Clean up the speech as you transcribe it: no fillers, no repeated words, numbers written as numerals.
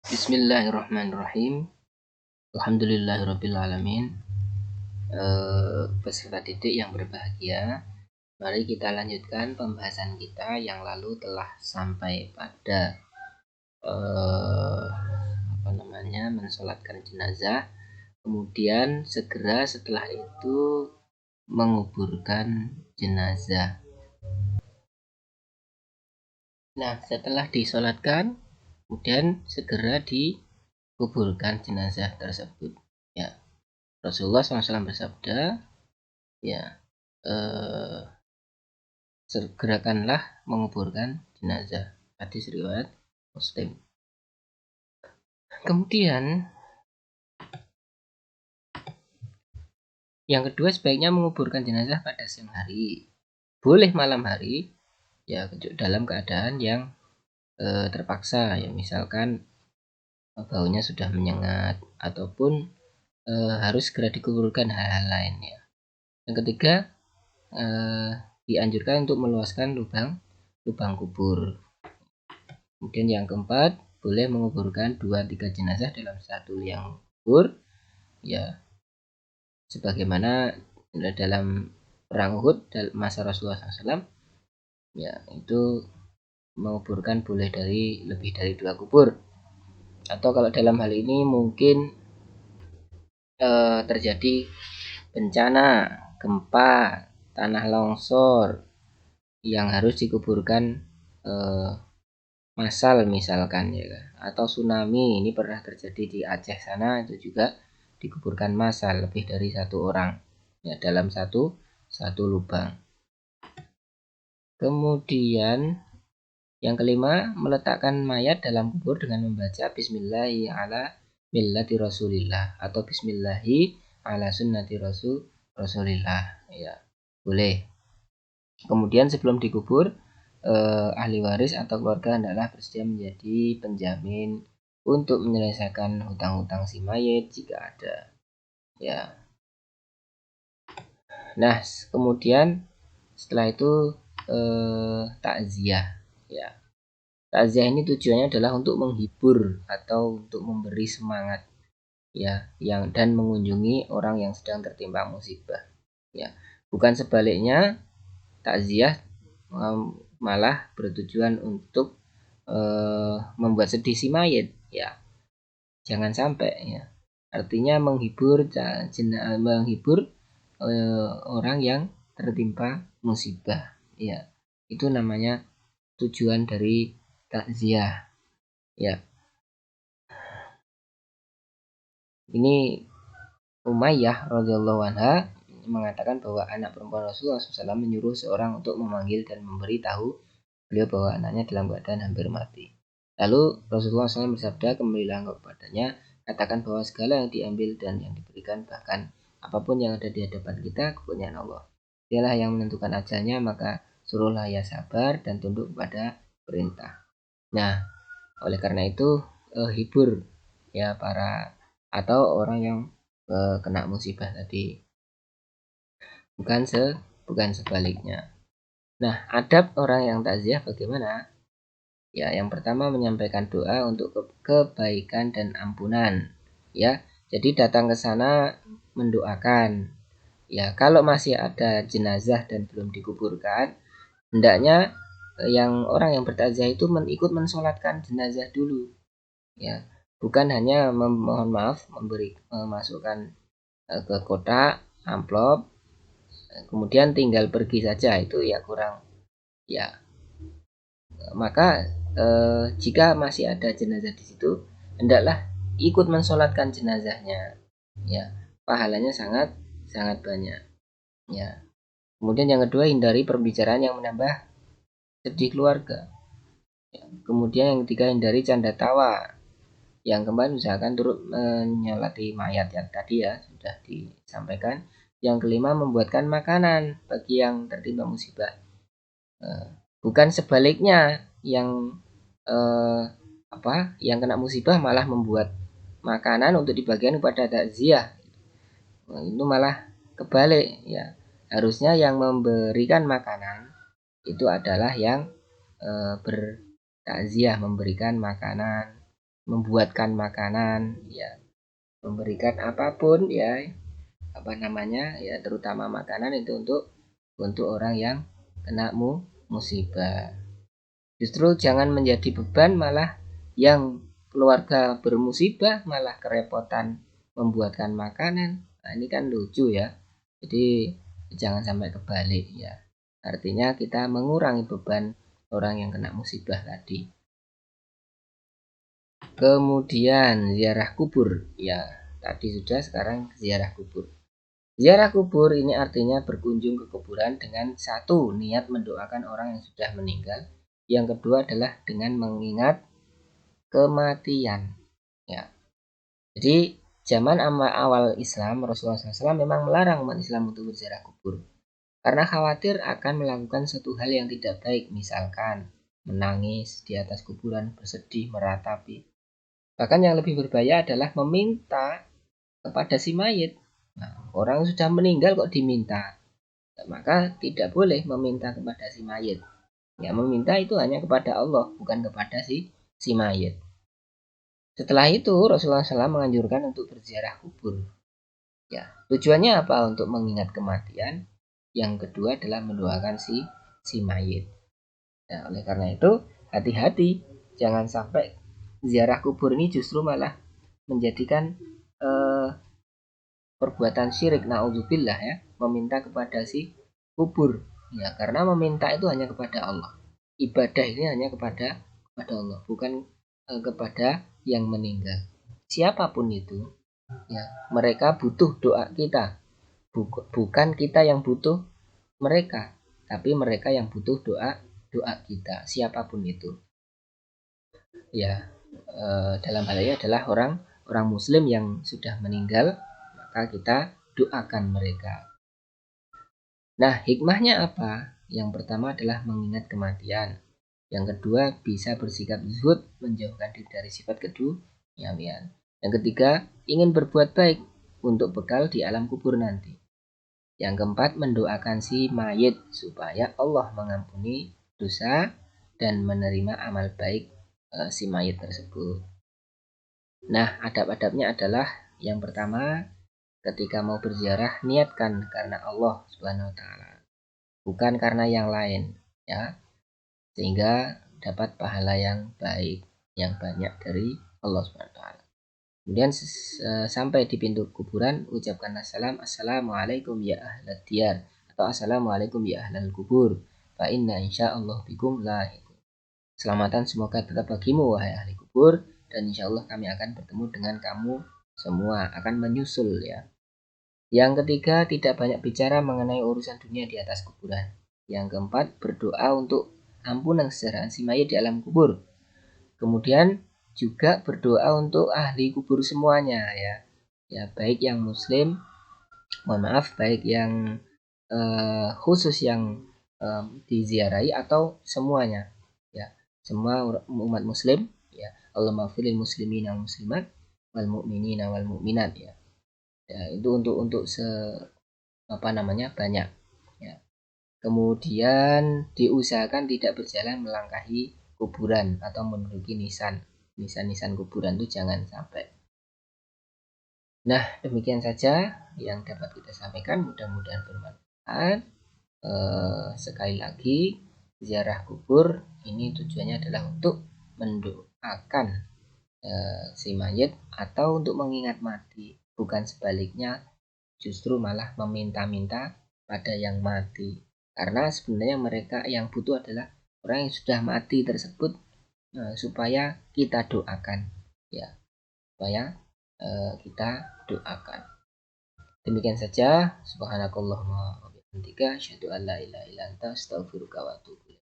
Bismillahirrahmanirrahim. Alhamdulillahirrabbilalamin. Peserta didik yang berbahagia, mari kita lanjutkan pembahasan kita yang lalu telah sampai pada mensolatkan jenazah, kemudian segera setelah itu menguburkan jenazah. Nah, setelah disolatkan, kemudian segera dikuburkan jenazah tersebut. Ya, Rasulullah SAW bersabda, ya, segerakanlah menguburkan jenazah. Hadis riwayat Muslim. Kemudian yang kedua, sebaiknya menguburkan jenazah pada siang hari. Boleh malam hari, ya, dalam keadaan yang terpaksa, ya, misalkan baunya sudah menyengat ataupun harus segera dikuburkan hal-hal lain, ya. Yang ketiga, dianjurkan untuk meluaskan lubang kubur. Kemudian yang keempat, boleh menguburkan 2-3 jenazah dalam satu liang kubur, ya, sebagaimana dalam perang Uhud masa Rasulullah SAW, ya, itu menguburkan boleh lebih dari 2 kubur. Atau kalau dalam hal ini mungkin terjadi bencana, gempa, tanah longsor yang harus dikuburkan massal misalkan, ya, atau tsunami, ini pernah terjadi di Aceh sana, itu juga dikuburkan massal lebih dari 1 orang, ya, dalam satu lubang. Kemudian yang kelima, meletakkan mayat dalam kubur dengan membaca Bismillahi ala millati Rasulillah atau Bismillahi ala sunnati Rasulillah, ya, boleh. Kemudian sebelum dikubur, ahli waris atau keluarga hendaklah bersedia menjadi penjamin untuk menyelesaikan hutang-hutang si mayit jika ada, ya. Nah, kemudian setelah itu takziah, ya. Takziah ini tujuannya adalah untuk menghibur atau untuk memberi semangat, ya, dan mengunjungi orang yang sedang tertimpa musibah, ya. Bukan sebaliknya, takziah malah bertujuan untuk membuat sedih si mayit, ya. Jangan sampai, ya. Artinya menghibur orang yang tertimpa musibah, ya. Itu namanya tujuan dari takziah, ya. Ini Umayyah radhiyallahu anha mengatakan bahwa anak perempuan Rasulullah SAW menyuruh seorang untuk memanggil dan memberitahu beliau bahwa anaknya dalam keadaan hampir mati. Lalu Rasulullah SAW bersabda, kembalilah kepadanya, katakan bahwa segala yang diambil dan yang diberikan, bahkan apapun yang ada di hadapan kita, kepunyaan Allah. Dialah yang menentukan ajalnya, maka suruhlah ia sabar dan tunduk kepada perintah. Nah, oleh karena itu hibur, ya, para atau orang yang kena musibah tadi, bukan sebaliknya. Nah, adab orang yang takziah bagaimana? Ya, yang pertama menyampaikan doa untuk kebaikan dan ampunan, ya. Jadi datang ke sana mendoakan. Ya, kalau masih ada jenazah dan belum dikuburkan, hendaknya yang orang yang bertakziah itu ikut mensolatkan jenazah dulu, ya. Bukan hanya memasukkan ke kotak amplop kemudian tinggal pergi saja, itu ya kurang, ya. Maka jika masih ada jenazah di situ, hendaklah ikut mensolatkan jenazahnya, ya. Pahalanya sangat banyak, ya. Kemudian yang kedua, hindari perbicaraan yang menambah sedih keluarga, ya. Kemudian yang ketiga, hindari canda tawa. Yang keempat, usahakan turut menyolati mayat yang tadi, ya, sudah disampaikan. Yang kelima, membuatkan makanan bagi yang tertimpa musibah. Bukan sebaliknya, yang yang kena musibah malah membuat makanan untuk dibagikan kepada takziah. Itu malah kebalik, ya. Harusnya yang memberikan makanan itu adalah yang bertakziah, memberikan makanan membuatkan makanan, ya, memberikan apapun, ya, apa namanya, ya, terutama makanan itu untuk orang yang kena musibah. Justru jangan menjadi beban, malah yang keluarga bermusibah malah kerepotan membuatkan makanan. Nah, ini kan lucu ya. Jadi jangan sampai kebalik ya. Artinya kita mengurangi beban orang yang kena musibah tadi. Kemudian ziarah kubur. Ya, tadi sudah, sekarang ziarah kubur. Ziarah kubur ini artinya berkunjung ke kuburan dengan satu, niat mendoakan orang yang sudah meninggal. Yang kedua adalah dengan mengingat kematian. Ya. Jadi zaman awal Islam, Rasulullah SAW memang melarang umat Islam untuk berziarah kubur karena khawatir akan melakukan suatu hal yang tidak baik, misalkan menangis di atas kuburan, bersedih, meratapi. Bahkan yang lebih berbahaya adalah meminta kepada si mayit. Nah, orang sudah meninggal kok diminta, maka tidak boleh meminta kepada si mayit. Ya, meminta itu hanya kepada Allah, bukan kepada si mayit. Setelah itu Rasulullah SAW menganjurkan untuk berziarah kubur. Ya, tujuannya apa? Untuk mengingat kematian. Yang kedua adalah mendoakan si mayit. Ya, oleh karena itu hati-hati, jangan sampai ziarah kubur ini justru malah menjadikan perbuatan syirik, naudzubillah ya, meminta kepada si kubur. Ya, karena meminta itu hanya kepada Allah. Ibadah ini hanya kepada Allah, bukan kepada yang meninggal. Siapapun itu, ya, mereka butuh doa kita. Bukan kita yang butuh mereka, tapi mereka yang butuh doa kita, siapapun itu. Ya, dalam hal ini adalah orang muslim yang sudah meninggal, maka kita doakan mereka. Nah, hikmahnya apa? Yang pertama adalah mengingat kematian. Yang kedua, bisa bersikap zuhud, menjauhkan diri dari sifat keduniawian. Yang ketiga, ingin berbuat baik untuk bekal di alam kubur nanti. Yang keempat, mendoakan si mayit supaya Allah mengampuni dosa dan menerima amal baik si mayit tersebut. Nah, adab-adabnya adalah yang pertama, ketika mau berziarah niatkan karena Allah Subhanahu wa taala, bukan karena yang lain, ya. Sehingga dapat pahala yang baik, yang banyak dari Allah Subhanahu wa taala. Kemudian sampai di pintu kuburan ucapkanlah salam, assalamualaikum ya ahlad diyar, atau assalamualaikum ya ahlal kubur, fa inna insyaallah bikum lahiqun. Selamatan semoga tetap bagimu wahai ahli kubur, dan insyaallah kami akan bertemu dengan kamu semua, akan menyusul ya. Yang ketiga, tidak banyak bicara mengenai urusan dunia di atas kuburan. Yang keempat, berdoa untuk ampunan kesejahteraan si mayit di alam kubur. Kemudian juga berdoa untuk ahli kubur semuanya ya. Ya, baik yang muslim, baik yang khusus yang diziarahi atau semuanya. Ya, semua umat muslim ya. Allahumma firil muslimin wal muslimat wal mu'minina wal mu'minat ya. Ya, itu untuk banyak ya. Kemudian diusahakan tidak berjalan melangkahi kuburan atau menduduki nisan kuburan, itu jangan sampai. Nah, demikian saja yang dapat kita sampaikan, mudah-mudahan bermanfaat. Sekali lagi, ziarah kubur ini tujuannya adalah untuk mendoakan si mayit atau untuk mengingat mati, bukan sebaliknya, justru malah meminta-minta pada yang mati. Karena sebenarnya mereka yang butuh adalah orang yang sudah mati tersebut, supaya kita doakan ya, supaya kita doakan. Demikian saja, subhanakallahumma wa bihamdika asyhadu an la ilaha illa anta astaghfiruka wa atubu ilaik.